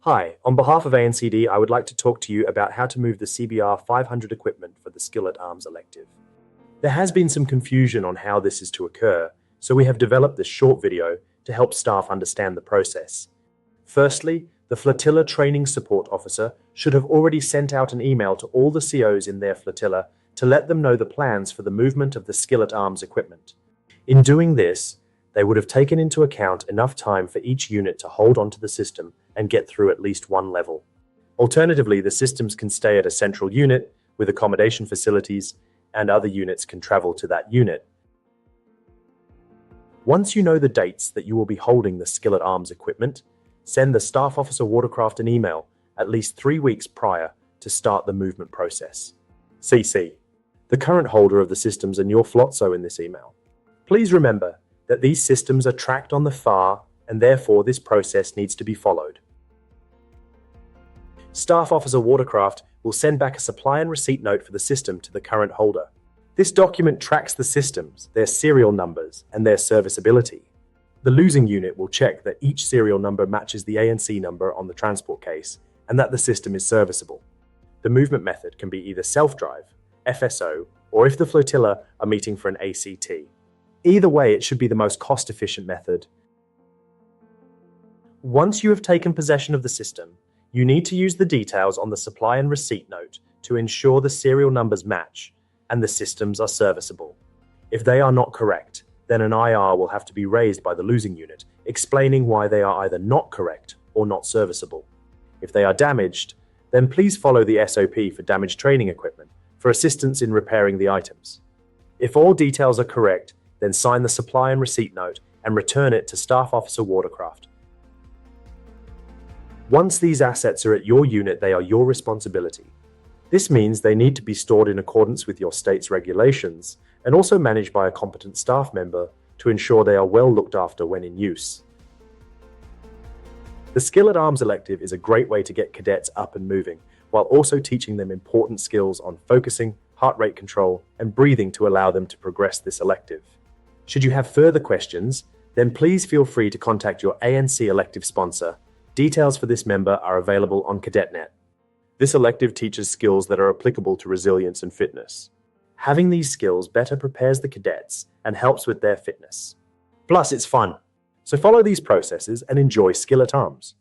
Hi, on behalf of ANCD, I would like to talk to you about how to move the CBR500 equipment for the Skillet Arms elective. There has been some confusion on how this is to occur, so we have developed this short video to help staff understand the process. Firstly, the Flotilla Training Support Officer should have already sent out an email to all the COs in their flotilla to let them know the plans for the movement of the Skillet Arms equipment. In doing this, they would have taken into account enough time for each unit to hold onto the system and get through at least one level. Alternatively, the systems can stay at a central unit with accommodation facilities, and other units can travel to that unit. Once you know the dates that you will be holding the Skillet Arms equipment, send the Staff Officer Watercraft an email at least 3 weeks prior to start the movement process. CC. The current holder of the systems and your flotso in this email. Please remember that these systems are tracked on the FAR and therefore this process needs to be followed. Staff Officer Watercraft will send back a supply and receipt note for the system to the current holder. This document tracks the systems, their serial numbers, and their serviceability. The losing unit will check that each serial number matches the ANC number on the transport case and that the system is serviceable. The movement method can be either self-drive, FSO, or if the flotilla are meeting for an ACT. Either way, it should be the most cost-efficient method. Once you have taken possession of the system, you need to use the details on the supply and receipt note to ensure the serial numbers match and the systems are serviceable. If they are not correct, then an IR will have to be raised by the losing unit, explaining why they are either not correct or not serviceable. If they are damaged, then please follow the SOP for damaged training equipment for assistance in repairing the items. If all details are correct, then sign the supply and receipt note and return it to Staff Officer Watercraft. Once these assets are at your unit, they are your responsibility. This means they need to be stored in accordance with your state's regulations and also managed by a competent staff member to ensure they are well looked after when in use. The Skillet Arms elective is a great way to get cadets up and moving, while also teaching them important skills on focusing, heart rate control, and breathing to allow them to progress this elective. Should you have further questions, then please feel free to contact your ANC elective sponsor. Details for this member are available on CadetNet. This elective teaches skills that are applicable to resilience and fitness. Having these skills better prepares the cadets and helps with their fitness. Plus, it's fun. So follow these processes and enjoy Skillet Arms.